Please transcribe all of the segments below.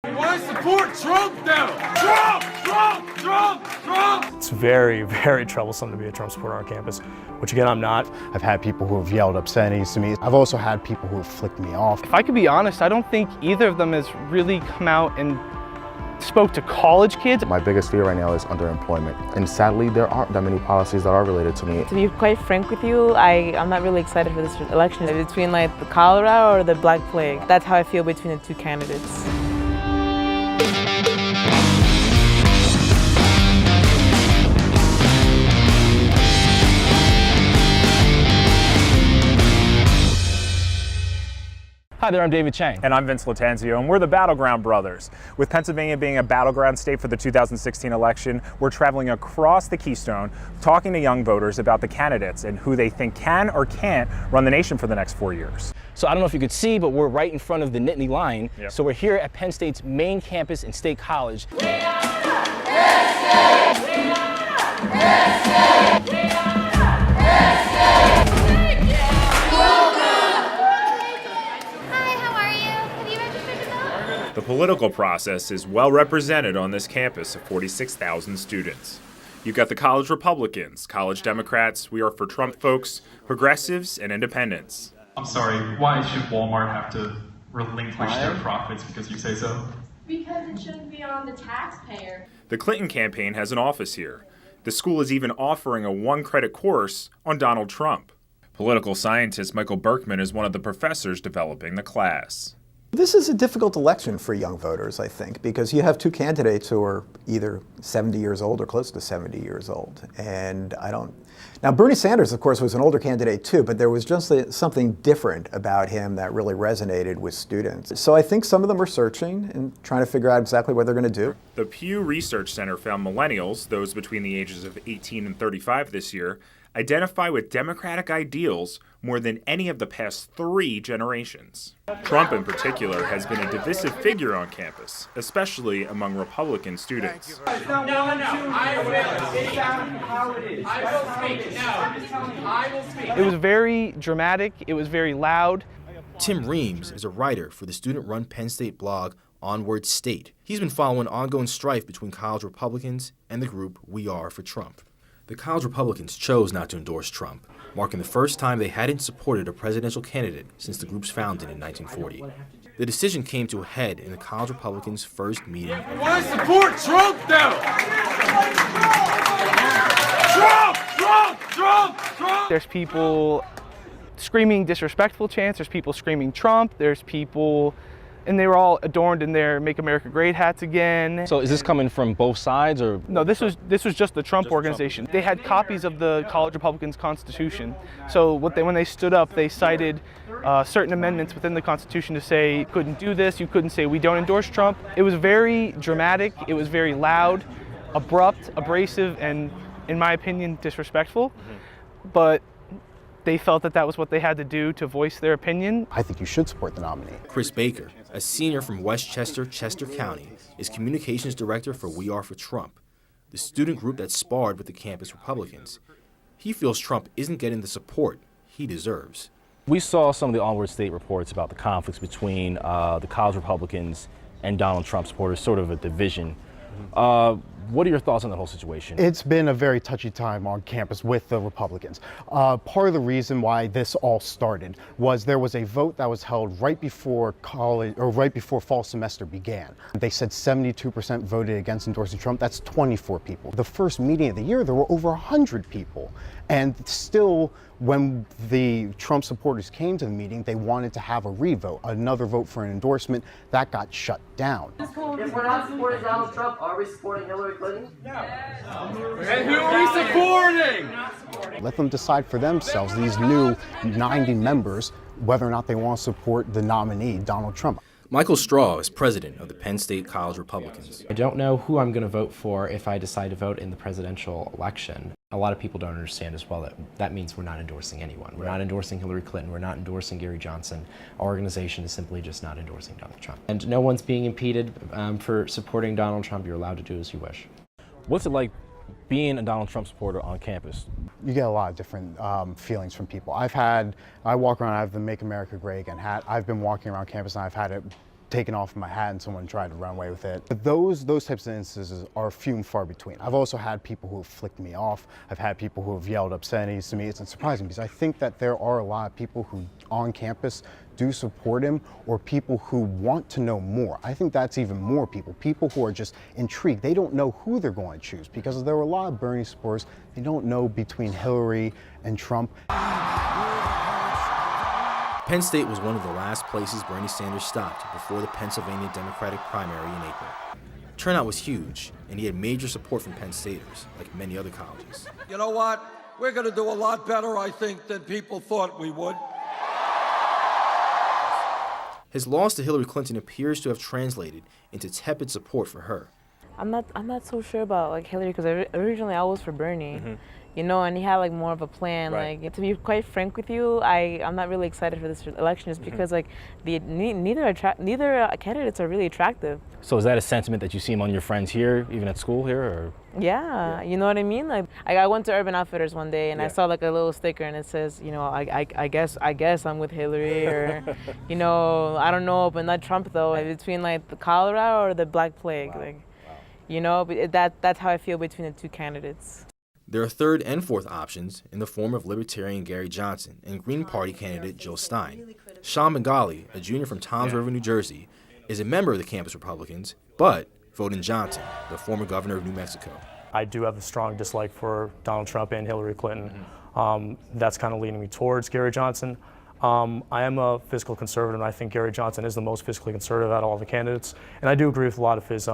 Why support Trump now? Trump! It's very, very troublesome to be a Trump supporter on campus, which again, I'm not. I've had people who have yelled obscenities to me. I've also had people who have flicked me off. If I could be honest, I don't think either of them has really come out and spoke to college kids. My biggest fear right now is underemployment. And sadly, there aren't that many policies that are related to me. To be quite frank with you, I'm not really excited for this election. It's between like the cholera or the Black Plague. That's how I feel between the two candidates. Hi there, I'm David Chang. And I'm Vince Lattanzio, and we're the Battleground brothers. With Pennsylvania being a battleground state for the 2016 election, we're traveling across the Keystone, talking to young voters about the candidates and who they think can or can't run the nation for the next 4 years. So I don't know if you could see, but we're right in front of the Nittany line. Yep. So we're here at Penn State's main campus in State College. We are Penn State! We are Penn State! We are Penn State! The political process is well represented on this campus of 46,000 students. You've got the college Republicans, college Democrats, we are for Trump folks, progressives, and independents. I'm sorry, why should Walmart have to relinquish their profits because you say so? Because it shouldn't be on the taxpayer. The Clinton campaign has an office here. The school is even offering a one-credit course on Donald Trump. Political scientist Michael Berkman is one of the professors developing the class. This is a difficult election for young voters, I think, because you have two candidates who are either 70 years old or close to 70 years old. And now Bernie Sanders, of course, was an older candidate too, but there was just something different about him that really resonated with students. So I think some of them are searching and trying to figure out exactly what they're going to do. The Pew Research Center found millennials, those between the ages of 18 and 35 this year, identify with Democratic ideals more than any of the past 3 generations. Trump in particular has been a divisive figure on campus, especially among Republican students. I will speak. It was very dramatic, it was very loud. Tim Reams is a writer for the student-run Penn State blog Onward State. He's been following ongoing strife between college Republicans and the group We Are for Trump. The college Republicans chose not to endorse Trump, marking the first time they hadn't supported a presidential candidate since the group's founding in 1940. The decision came to a head in the college Republicans' first meeting. Why support Trump now? Trump! There's people screaming disrespectful chants, there's people screaming Trump, there's people, and they were all adorned in their Make America Great hats again. So is this coming from both sides, or? No, this was just the Trump organization. They had copies of the college Republicans' Constitution. So when they stood up, they cited certain amendments within the Constitution to say you couldn't do this, you couldn't say we don't endorse Trump. It was very dramatic, it was very loud, abrupt, abrasive, and in my opinion, disrespectful. But they felt that was what they had to do to voice their opinion. I think you should support the nominee. Chris Baker, a senior from Westchester, Chester County, is communications director for We Are for Trump, the student group that sparred with the campus Republicans. He feels Trump isn't getting the support he deserves. We saw some of the Onward State reports about the conflicts between the college Republicans and Donald Trump supporters, sort of a division. What are your thoughts on the whole situation? It's been a very touchy time on campus with the Republicans. Part of the reason why this all started was there was a vote that was held right before college, or right before fall semester began. They said 72% voted against endorsing Trump. That's 24 people. The first meeting of the year, there were over 100 people. And still, when the Trump supporters came to the meeting, they wanted to have a revote, another vote for an endorsement. That got shut down. If we're not supporting Donald Trump, are we supporting Hillary Clinton? No. And who are we supporting? Let them decide for themselves, these new 90 members, whether or not they want to support the nominee, Donald Trump. Michael Straw is president of the Penn State College Republicans. I don't know who I'm going to vote for if I decide to vote in the presidential election. A lot of people don't understand as well that means we're not endorsing anyone. We're not endorsing Hillary Clinton. We're not endorsing Gary Johnson. Our organization is simply just not endorsing Donald Trump. And no one's being impeded for supporting Donald Trump. You're allowed to do as you wish. What's it like being a Donald Trump supporter on campus? You get a lot of different feelings from people. I walk around, I have the Make America Great Again hat. I've been walking around campus and I've had it taken off my hat and someone tried to run away with it. But those types of instances are few and far between. I've also had people who have flicked me off. I've had people who have yelled obscenities to me. It's surprising because I think that there are a lot of people who on campus do support him, or people who want to know more. I think that's even more people who are just intrigued. They don't know who they're going to choose because there were a lot of Bernie supporters. They don't know between Hillary and Trump. Penn State was one of the last places Bernie Sanders stopped before the Pennsylvania Democratic primary in April. Turnout was huge, and he had major support from Penn Staters, like many other colleges. You know what? We're going to do a lot better, I think, than people thought we would. His loss to Hillary Clinton appears to have translated into tepid support for her. I'm not so sure about like Hillary because originally I was for Bernie, you know, and he had like more of a plan. Right. Like to be quite frank with you, I'm not really excited for this election just because like neither candidates are really attractive. So is that a sentiment that you see among your friends here, even at school here, or? Yeah, you know what I mean? Like I went to Urban Outfitters one day and I saw like a little sticker and it says, you know, I guess I'm with Hillary or, you know, I don't know, but not Trump though. Between like the cholera or the Black Plague, like, you know, but that's how I feel between the two candidates. There are third and fourth options in the form of Libertarian Gary Johnson and Green Party candidate Jill Stein. Sean Bengali, a junior from Toms River, New Jersey, is a member of the campus Republicans, but voted in Johnson, the former governor of New Mexico. I do have a strong dislike for Donald Trump and Hillary Clinton. That's kind of leaning me towards Gary Johnson. I am a fiscal conservative, and I think Gary Johnson is the most fiscally conservative out of all the candidates. And I do agree with a lot of his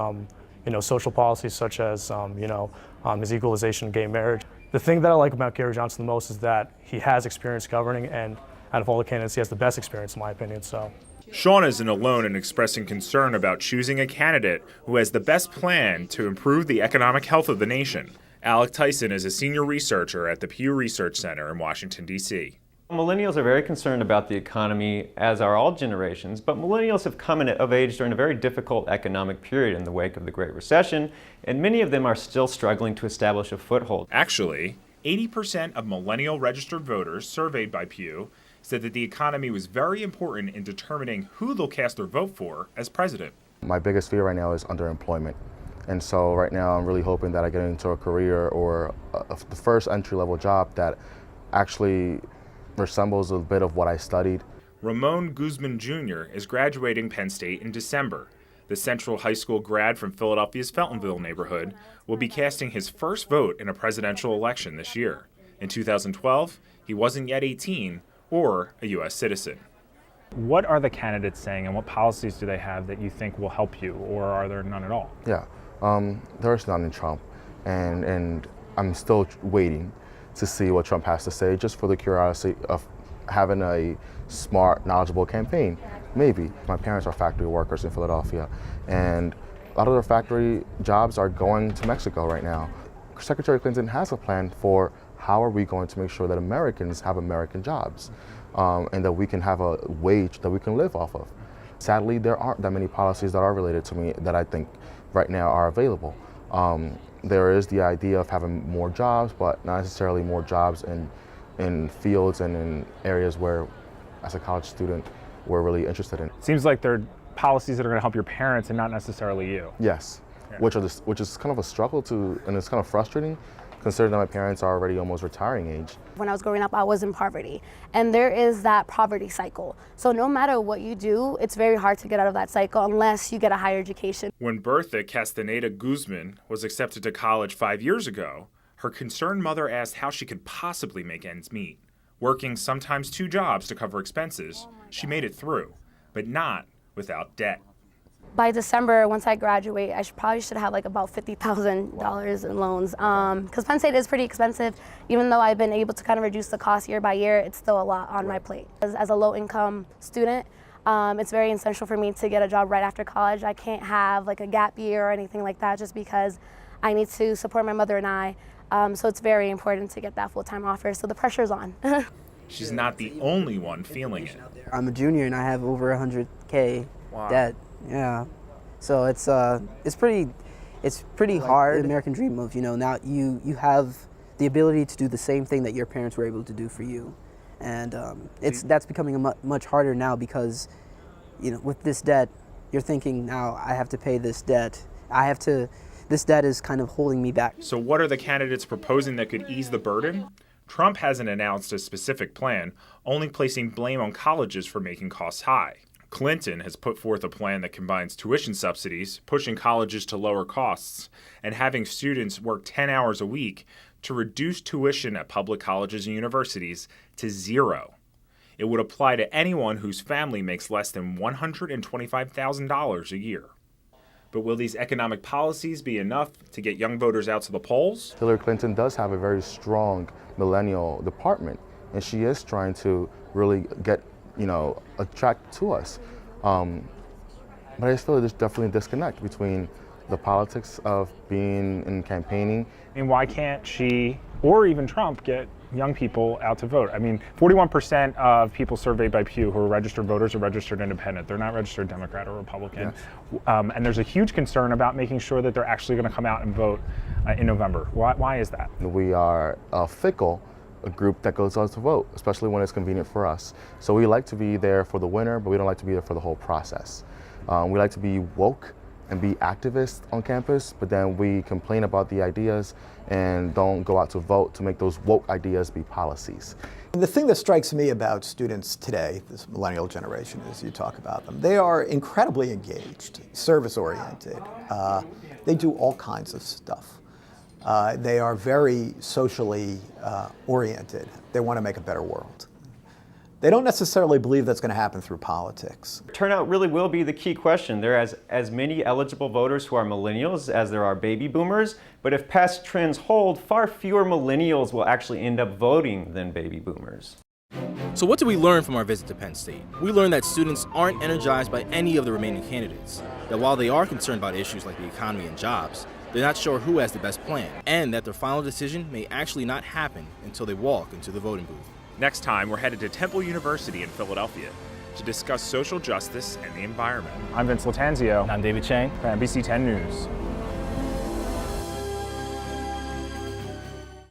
social policies, such as his legalization of gay marriage. The thing that I like about Gary Johnson the most is that he has experience governing, and out of all the candidates, he has the best experience, in my opinion. So. Sean isn't alone in expressing concern about choosing a candidate who has the best plan to improve the economic health of the nation. Alec Tyson is a senior researcher at the Pew Research Center in Washington, D.C. Millennials are very concerned about the economy, as are all generations, but millennials have come of age during a very difficult economic period in the wake of the Great Recession, and many of them are still struggling to establish a foothold. Actually, 80% of millennial registered voters surveyed by Pew said that the economy was very important in determining who they'll cast their vote for as president. My biggest fear right now is underemployment. And so right now I'm really hoping that I get into a career or the first entry-level job that actually resembles a bit of what I studied. Ramon Guzman Jr. is graduating Penn State in December. The Central High School grad from Philadelphia's Feltonville neighborhood will be casting his first vote in a presidential election this year. In 2012, he wasn't yet 18 or a U.S. citizen. What are the candidates saying and what policies do they have that you think will help you, or are there none at all? Yeah, there's none in Trump, and I'm still waiting to see what Trump has to say, just for the curiosity of having a smart, knowledgeable campaign. Maybe. My parents are factory workers in Philadelphia, and a lot of their factory jobs are going to Mexico right now. Secretary Clinton has a plan for how are we going to make sure that Americans have American jobs, and that we can have a wage that we can live off of. Sadly, there aren't that many policies that are related to me that I think right now are available. There is the idea of having more jobs, but not necessarily more jobs in fields and in areas where, as a college student, we're really interested in. Seems like they're policies that are going to help your parents and not necessarily you. Yes, yeah. Which is kind of a struggle to, and it's kind of frustrating, considering that my parents are already almost retiring age. When I was growing up, I was in poverty, and there is that poverty cycle. So no matter what you do, it's very hard to get out of that cycle unless you get a higher education. When Bertha Castaneda Guzman was accepted to college 5 years ago, her concerned mother asked how she could possibly make ends meet. Working sometimes 2 jobs to cover expenses, she made it through, but not without debt. By December, once I graduate, I probably should have like about $50,000 in loans. Because Penn State is pretty expensive. Even though I've been able to kind of reduce the cost year by year, it's still a lot on my plate. As a low-income student, it's very essential for me to get a job right after college. I can't have like a gap year or anything like that just because I need to support my mother and I. So it's very important to get that full-time offer. So the pressure's on. She's not the only one feeling it. I'm a junior and I have over 100K debt. Yeah, so it's pretty hard. The American dream of, now you have the ability to do the same thing that your parents were able to do for you, and that's becoming much harder now because, with this debt, you're thinking now I have to pay this debt. This debt is kind of holding me back. So what are the candidates proposing that could ease the burden? Trump hasn't announced a specific plan, only placing blame on colleges for making costs high. Clinton has put forth a plan that combines tuition subsidies, pushing colleges to lower costs, and having students work 10 hours a week to reduce tuition at public colleges and universities to zero. It would apply to anyone whose family makes less than $125,000 a year. But will these economic policies be enough to get young voters out to the polls? Hillary Clinton does have a very strong millennial department, and she is trying to really get, attract to us. But I just feel there's definitely a disconnect between the politics of being in campaigning. I mean, why can't she, or even Trump, get young people out to vote? I mean, 41% of people surveyed by Pew who are registered voters are registered independent. They're not registered Democrat or Republican. Yes. And there's a huge concern about making sure that they're actually going to come out and vote in November. Why is that? We are fickle, a group that goes out to vote, especially when it's convenient for us. So we like to be there for the winner, but we don't like to be there for the whole process. We like to be woke and be activists on campus, but then we complain about the ideas and don't go out to vote to make those woke ideas be policies. And the thing that strikes me about students today, this millennial generation, as you talk about them, they are incredibly engaged, service-oriented. They do all kinds of stuff. They are very socially oriented. They want to make a better world. They don't necessarily believe that's going to happen through politics. Turnout really will be the key question. There are as many eligible voters who are millennials as there are baby boomers, but if past trends hold, far fewer millennials will actually end up voting than baby boomers. So what did we learn from our visit to Penn State? We learned that students aren't energized by any of the remaining candidates, that while they are concerned about issues like the economy and jobs, they're not sure who has the best plan, and that their final decision may actually not happen until they walk into the voting booth. Next time, we're headed to Temple University in Philadelphia to discuss social justice and the environment. I'm Vince Lattanzio. I'm David Chang. For NBC 10 News.